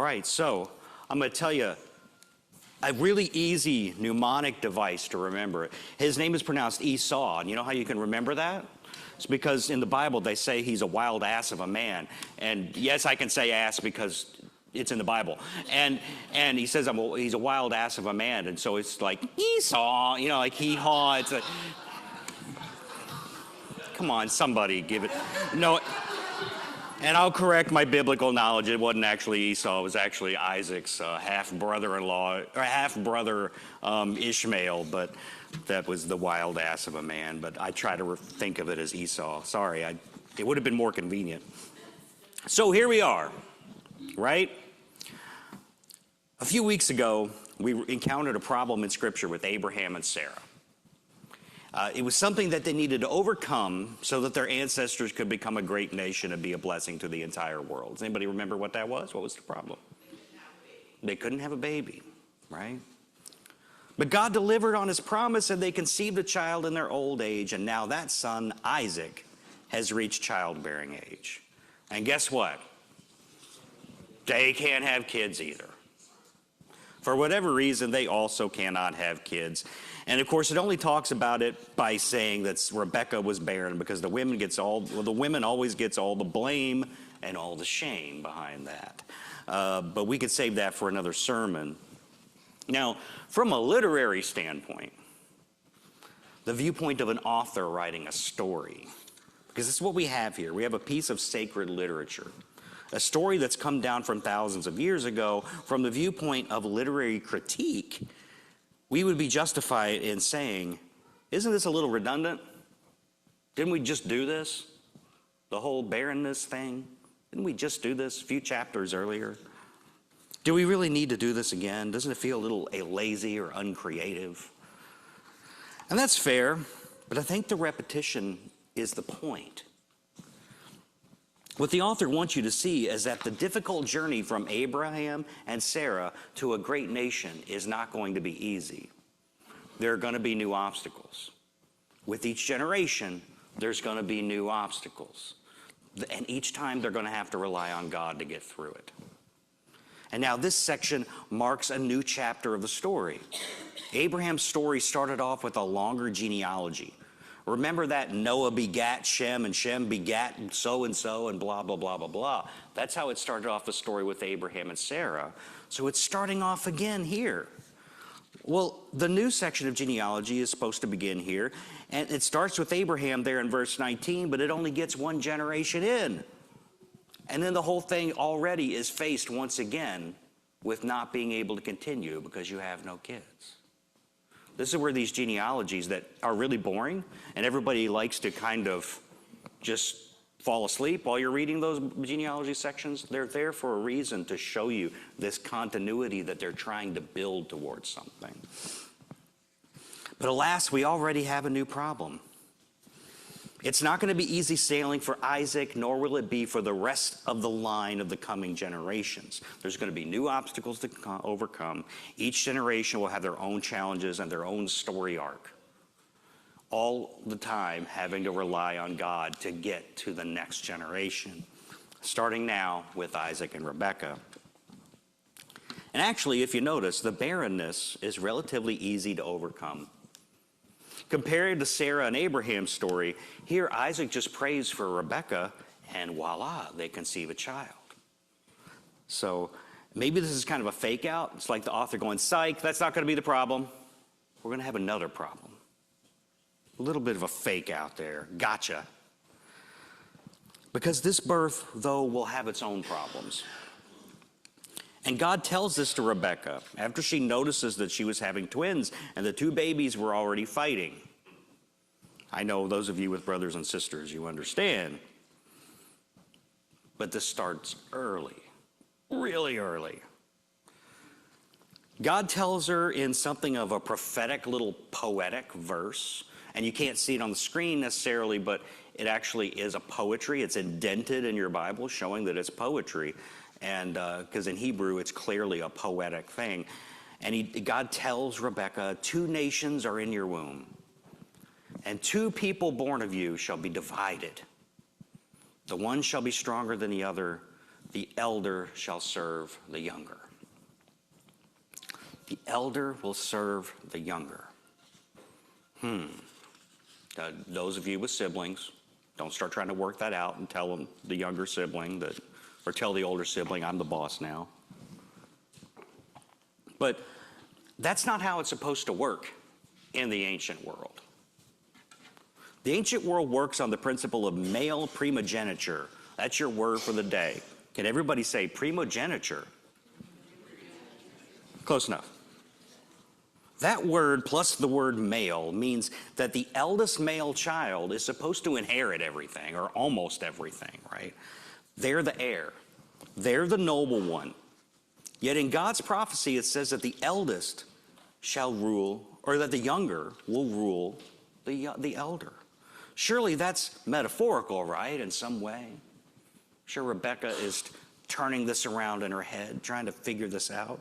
All right, so I'm going to tell you a really easy mnemonic device to remember. His name is pronounced Esau, and you know how you can remember that? It's because in the Bible they say he's a wild ass of a man. And yes, I can say ass because it's in the Bible. And he says he's a wild ass of a man, and so it's like Esau, you know, like hee-haw. It's like, come on, somebody give it. No. And I'll correct my biblical knowledge. It wasn't actually Esau. It was actually Isaac's half-brother-in-law, or half-brother Ishmael. But that was the wild ass of a man. But I try to think of it as Esau. Sorry, it would have been more convenient. So here we are, right? A few weeks ago, we encountered a problem in Scripture with Abraham and Sarah. It was something that they needed to overcome so that their ancestors could become a great nation and be a blessing to the entire world. Does anybody remember what that was? What was the problem? They couldn't have a baby, right? But God delivered on his promise, and they conceived a child in their old age, and now that son, Isaac, has reached childbearing age. And guess what? They can't have kids either. For whatever reason, they also cannot have kids. And of course, it only talks about it by saying that Rebekah was barren, because the women always gets all the blame and all the shame behind that. But we could save that for another sermon. Now, from a literary standpoint, the viewpoint of an author writing a story, because this is what we have here. We have a piece of sacred literature. A story that's come down from thousands of years ago. From the viewpoint of literary critique, we would be justified in saying, isn't this a little redundant? Didn't we just do this? The whole barrenness thing? Didn't we just do this a few chapters earlier? Do we really need to do this again? Doesn't it feel a little lazy or uncreative? And that's fair, but I think the repetition is the point. What the author wants you to see is that the difficult journey from Abraham and Sarah to a great nation is not going to be easy. There are going to be new obstacles. With each generation, there's going to be new obstacles. And each time they're going to have to rely on God to get through it. And now this section marks a new chapter of the story. Abraham's story started off with a longer genealogy. Remember that Noah begat Shem, and Shem begat so-and-so, and blah, blah, blah, blah, blah. That's how it started off the story with Abraham and Sarah. So it's starting off again here. Well, the new section of genealogy is supposed to begin here, and it starts with Abraham there in verse 19, but it only gets one generation in. And then the whole thing already is faced once again with not being able to continue because you have no kids. This is where these genealogies that are really boring, and everybody likes to kind of just fall asleep while you're reading those genealogy sections. They're there for a reason, to show you this continuity that they're trying to build towards something. But alas, we already have a new problem. It's not going to be easy sailing for Isaac, nor will it be for the rest of the line of the coming generations. There's going to be new obstacles to overcome. Each generation will have their own challenges and their own story arc. All the time having to rely on God to get to the next generation. Starting now with Isaac and Rebekah. And actually, if you notice, the barrenness is relatively easy to overcome. Compared to Sarah and Abraham's story, here Isaac just prays for Rebekah, and voila, they conceive a child. So maybe this is kind of a fake out. It's like the author going, psych, that's not going to be the problem. We're going to have another problem. A little bit of a fake out there. Gotcha. Because this birth, though, will have its own problems. And God tells this to Rebekah after she notices that she was having twins and the two babies were already fighting. I know those of you with brothers and sisters, you understand. But this starts early, really early. God tells her in something of a prophetic little poetic verse, and you can't see it on the screen necessarily, but it actually is a poetry. It's indented in your Bible, showing that it's poetry. And because in Hebrew, it's clearly a poetic thing. And God tells Rebekah, 2 nations are in your womb, and 2 people born of you shall be divided. The one shall be stronger than the other, the elder shall serve the younger. The elder will serve the younger. Those of you with siblings, don't start trying to work that out and tell them, the younger sibling, that, or tell the older sibling, I'm the boss now. But that's not how it's supposed to work in the ancient world. The ancient world works on the principle of male primogeniture. That's your word for the day. Can everybody say primogeniture? Close enough. That word plus the word male means that the eldest male child is supposed to inherit everything, or almost everything, right? They're the heir. They're the noble one. Yet in God's prophecy, it says that the eldest shall rule, or that the younger will rule the elder. Surely that's metaphorical, right, in some way? I'm sure Rebecca is turning this around in her head, trying to figure this out.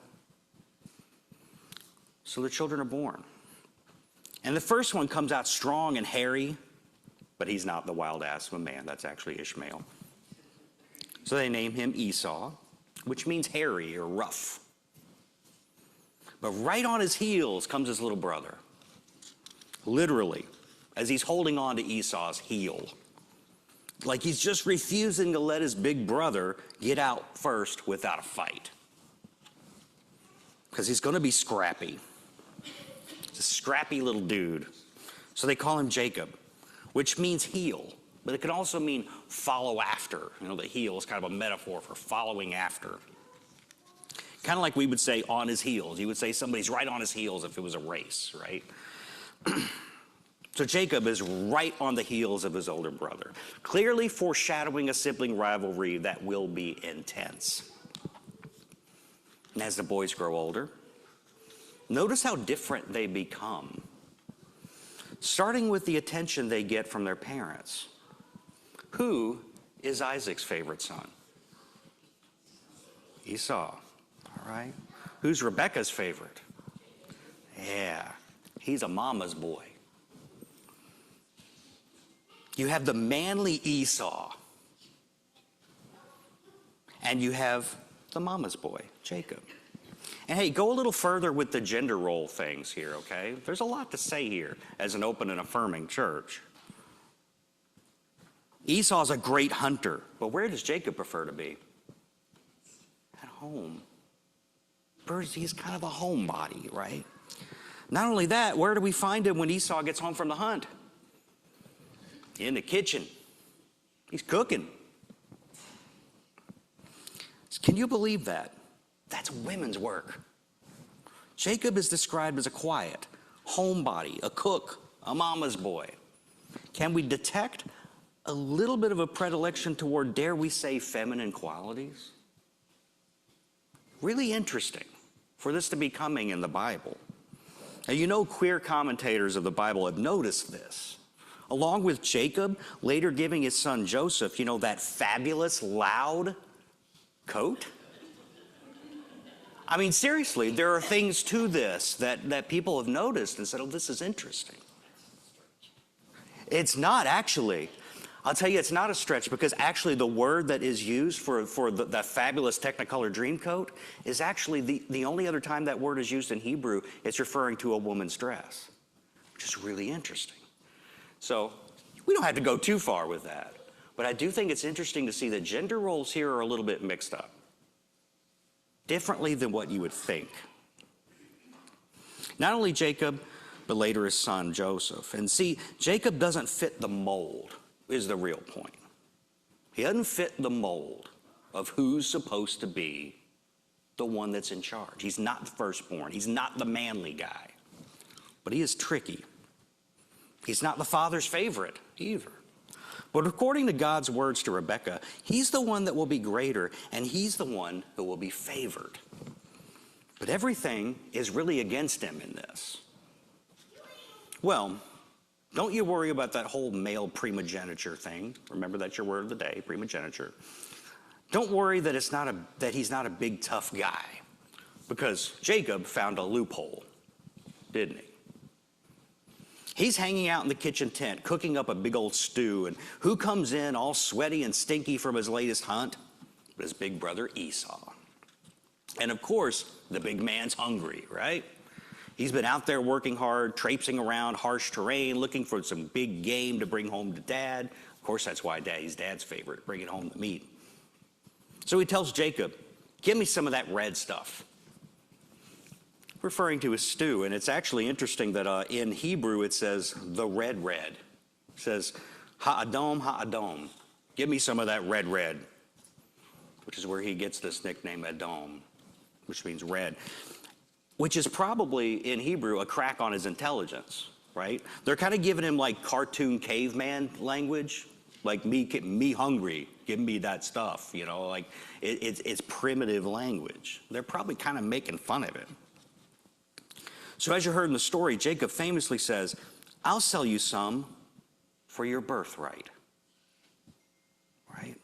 So the children are born. And the first one comes out strong and hairy, but he's not the wild ass of a man. That's actually Ishmael. So they name him Esau, which means hairy or rough. But right on his heels comes his little brother. Literally, as he's holding on to Esau's heel. Like he's just refusing to let his big brother get out first without a fight. Because he's going to be scrappy. He's a scrappy little dude. So they call him Jacob, which means heel. But it can also mean follow after. You know, the heel is kind of a metaphor for following after. Kind of like we would say on his heels. You would say somebody's right on his heels if it was a race, right? So Jacob is right on the heels of his older brother, clearly foreshadowing a sibling rivalry that will be intense. And as the boys grow older, notice how different they become. Starting with the attention they get from their parents. Who is Isaac's favorite son? Esau, all right? Who's Rebekah's favorite? Yeah, he's a mama's boy. You have the manly Esau, and you have the mama's boy, Jacob. And hey, go a little further with the gender role things here, okay? There's a lot to say here as an open and affirming church. Esau's a great hunter, but where does Jacob prefer to be? At home. He's kind of a homebody, right? Not only that, where do we find him when Esau gets home from the hunt? In the kitchen. He's cooking. Can you believe that? That's women's work. Jacob is described as a quiet, homebody, a cook, a mama's boy. Can we detect a little bit of a predilection toward, dare we say, feminine qualities? Really interesting for this to be coming in the Bible. Now, you know, queer commentators of the Bible have noticed this. Along with Jacob later giving his son Joseph, you know, that fabulous, loud coat? I mean, seriously, there are things to this that people have noticed and said, oh, this is interesting. It's not actually. I'll tell you, it's not a stretch, because actually the word that is used for the fabulous Technicolor Dreamcoat is actually the only other time that word is used in Hebrew, it's referring to a woman's dress, which is really interesting. So we don't have to go too far with that. But I do think it's interesting to see that gender roles here are a little bit mixed up. Differently than what you would think. Not only Jacob, but later his son Joseph. And see, Jacob doesn't fit the mold, is the real point. He doesn't fit the mold of who's supposed to be the one that's in charge. He's not the firstborn. He's not the manly guy. But he is tricky. He's not the father's favorite either. But according to God's words to Rebekah, he's the one that will be greater, and he's the one who will be favored. But everything is really against him in this. Well, don't you worry about that whole male primogeniture thing. Remember, that's your word of the day, primogeniture. Don't worry that he's not a big tough guy, because Jacob found a loophole, didn't he? He's hanging out in the kitchen tent, cooking up a big old stew, and who comes in all sweaty and stinky from his latest hunt? but his big brother Esau. And of course, the big man's hungry, right? He's been out there working hard, traipsing around harsh terrain, looking for some big game to bring home to Dad. Of course, that's why he's Dad's favorite, bringing home the meat. So he tells Jacob, give me some of that red stuff, referring to his stew. And it's actually interesting that in Hebrew it says the red. It says ha'adom, give me some of that red, which is where he gets this nickname Edom, which means red, which is probably in Hebrew a crack on his intelligence, right? They're kind of giving him like cartoon caveman language, like me hungry, give me that stuff, you know, like it's primitive language. They're probably kind of making fun of it. So as you heard in the story, Jacob famously says, I'll sell you some for your birthright, right?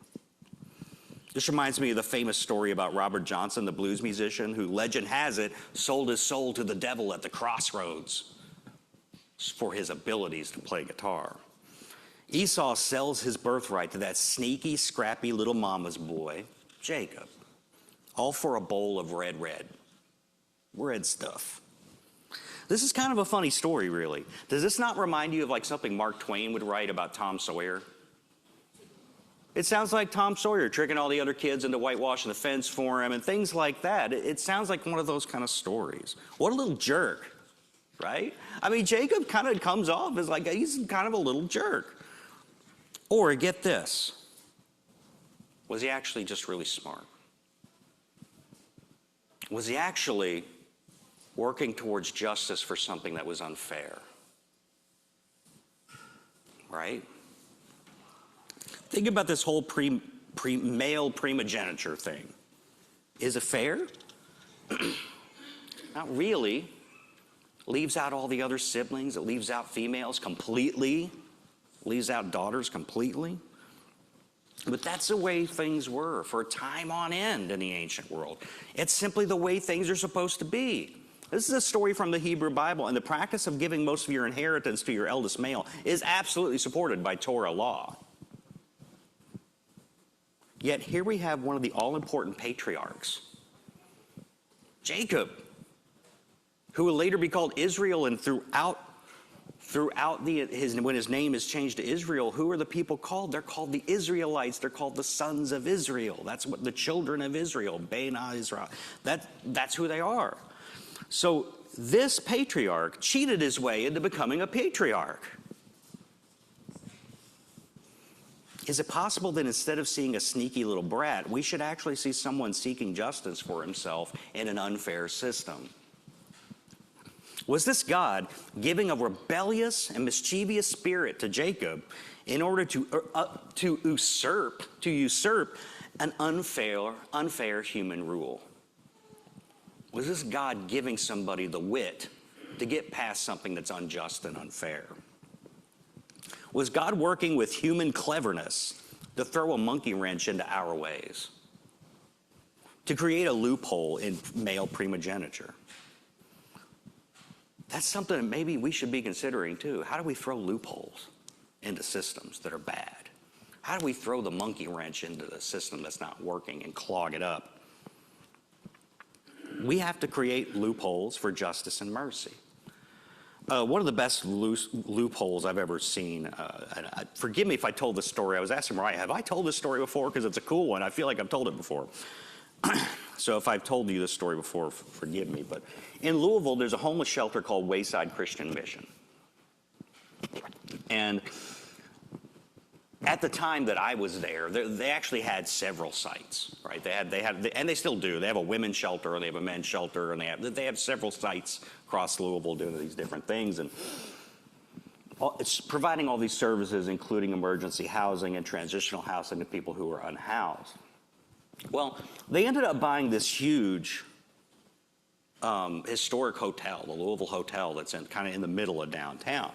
This reminds me of the famous story about Robert Johnson, the blues musician, who, legend has it, sold his soul to the devil at the crossroads for his abilities to play guitar. Esau sells his birthright to that sneaky, scrappy little mama's boy, Jacob, all for a bowl of red stuff. This is kind of a funny story, really. Does this not remind you of like something Mark Twain would write about Tom Sawyer? It sounds like Tom Sawyer tricking all the other kids into whitewashing the fence for him and things like that. It sounds like one of those kind of stories. What a little jerk, right? I mean, Jacob kind of comes off as like he's kind of a little jerk. Or get this, was he actually just really smart? Was he actually working towards justice for something that was unfair? Right? Think about this whole male primogeniture thing. Is it fair? Not really. Leaves out all the other siblings. It leaves out females completely. Leaves out daughters completely. But that's the way things were for a time on end in the ancient world. It's simply the way things are supposed to be. This is a story from the Hebrew Bible, and the practice of giving most of your inheritance to your eldest male is absolutely supported by Torah law. Yet here we have one of the all-important patriarchs, Jacob, who will later be called Israel, and when his name is changed to Israel, who are the people called? They're called the Israelites. They're called the sons of Israel. That's what the children of Israel, Bnei Israel. That's who they are. So this patriarch cheated his way into becoming a patriarch. Is it possible that instead of seeing a sneaky little brat, we should actually see someone seeking justice for himself in an unfair system? Was this God giving a rebellious and mischievous spirit to Jacob in order to usurp an unfair human rule? Was this God giving somebody the wit to get past something that's unjust and unfair? Was God working with human cleverness to throw a monkey wrench into our ways? To create a loophole in male primogeniture? That's something that maybe we should be considering too. How do we throw loopholes into systems that are bad? How do we throw the monkey wrench into the system that's not working and clog it up? We have to create loopholes for justice and mercy. One of the best loopholes I've ever seen, forgive me if I told this story. I was asking Mariah, have I told this story before? Because it's a cool one. I feel like I've told it before. So if I've told you this story before, forgive me. But in Louisville, there's a homeless shelter called Wayside Christian Mission. And at the time that I was there, they actually had several sites, right? They had, and they still do. They have a women's shelter, and they have a men's shelter, and they have several sites across Louisville doing these different things. And it's providing all these services, including emergency housing and transitional housing to people who are unhoused. Well, they ended up buying this huge historic hotel, the Louisville Hotel, that's kind of in the middle of downtown.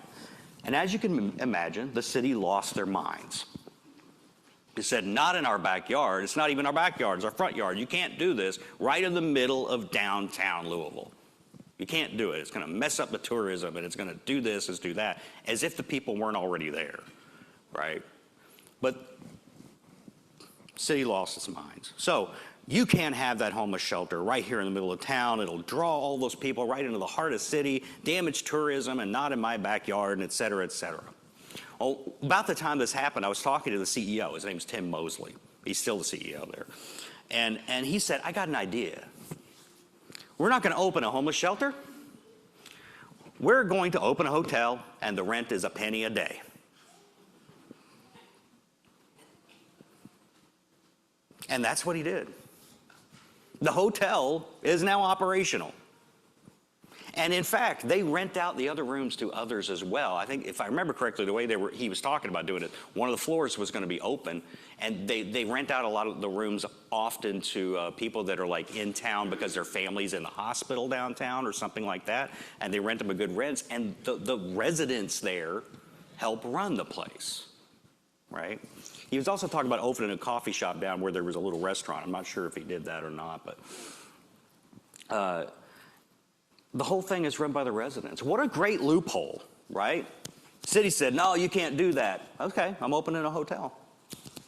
And as you can imagine, the city lost their minds. They said, not in our backyard. It's not even our backyard. It's our front yard. You can't do this right in the middle of downtown Louisville. You can't do it. It's going to mess up the tourism, and it's going to do this, and do that, as if the people weren't already there, right? But City lost its minds. So you can't have that homeless shelter right here in the middle of town. It'll draw all those people right into the heart of the city, damage tourism, and not in my backyard, and et cetera, et cetera. Well, about the time this happened, I was talking to the CEO. His name's Tim Mosley. He's still the CEO there. And he said, I got an idea. We're not going to open a homeless shelter. We're going to open a hotel, and the rent is a penny a day. And that's what he did. The hotel is now operational. And in fact, they rent out the other rooms to others as well. I think, if I remember correctly, the way he was talking about doing it, one of the floors was going to be open, and they rent out a lot of the rooms often to people that are like in town because their family's in the hospital downtown or something like that, and they rent them a good rents, and the residents there help run the place, right? He was also talking about opening a coffee shop down where there was a little restaurant. I'm not sure if he did that or not, but the whole thing is run by the residents. What a great loophole, right? City said, no, you can't do that. Okay, I'm opening a hotel.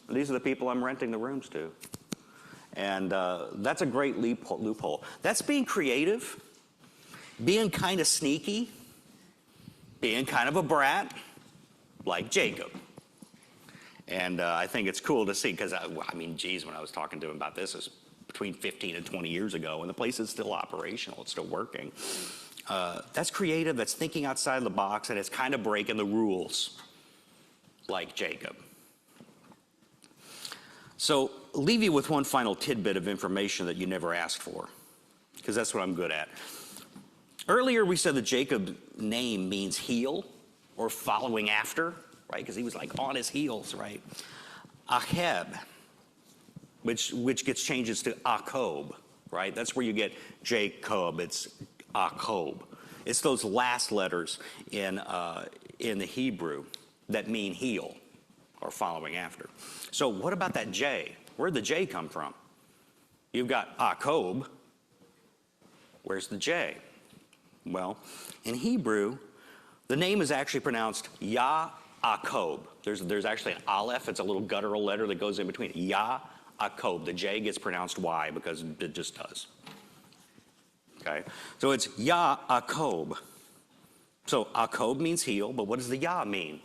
These are the people I'm renting the rooms to. And that's a great loophole. That's being creative, being kind of sneaky, being kind of a brat, like Jacob. And I think it's cool to see, because, I mean, geez, when I was talking to him about this, it's between 15 and 20 years ago, and the place is still operational. It's still working. That's creative. That's thinking outside the box, and it's kind of breaking the rules, like Jacob. So leave you with one final tidbit of information that you never asked for, because that's what I'm good at. Earlier, we said that Jacob's name means heel or following after, right? Because he was like on his heels, right? Acheb, which gets changes to Akob, right? That's where you get Jacob. It's Akob. It's those last letters in the Hebrew that mean heel or following after. So what about that J? Where'd the J come from? You've got Akob. Where's the J? Well, in Hebrew, the name is actually pronounced Ya'akob. There's actually an aleph. It's a little guttural letter that goes in between. Ya'akob. The J gets pronounced Y because it just does. Okay? So it's Ya'akob. So Akob means heel, but what does the Yah mean?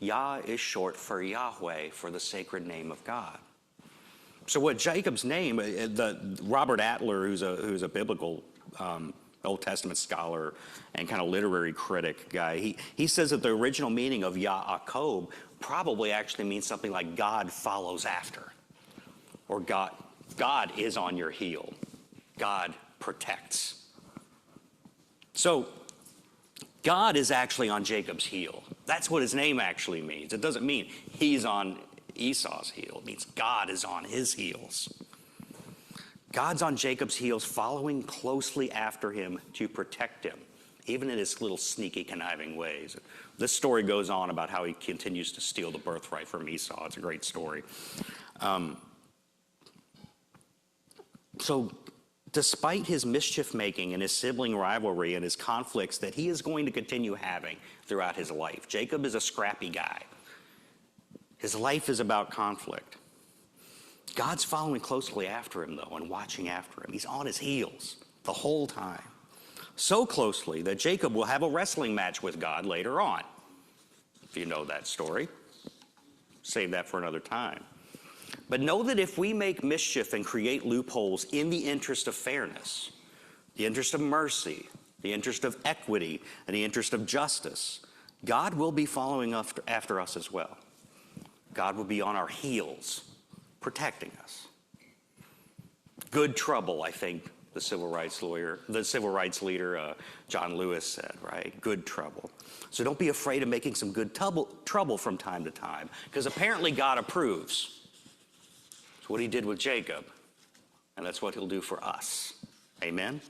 Yah is short for Yahweh, for the sacred name of God. So what Jacob's name, Robert Adler, who's a biblical Old Testament scholar and kind of literary critic guy, he says that the original meaning of Ya'akob probably actually means something like God follows after, or God is on your heel. God protects. So God is actually on Jacob's heel. That's what his name actually means. It doesn't mean he's on Esau's heel. It means God is on his heels. God's on Jacob's heels, following closely after him to protect him, even in his little sneaky, conniving ways. This story goes on about how he continues to steal the birthright from Esau. It's a great story. So despite his mischief-making and his sibling rivalry and his conflicts that he is going to continue having throughout his life, Jacob is a scrappy guy. His life is about conflict. God's following closely after him, though, and watching after him. He's on his heels the whole time. So closely that Jacob will have a wrestling match with God later on. If you know that story, save that for another time. But know that if we make mischief and create loopholes in the interest of fairness, the interest of mercy, the interest of equity, and the interest of justice, God will be following after us as well. God will be on our heels, protecting us. Good trouble, I think the civil rights leader, John Lewis said, right? Good trouble. So don't be afraid of making some good trouble from time to time, because apparently God approves. It's what he did with Jacob, and that's what he'll do for us. Amen?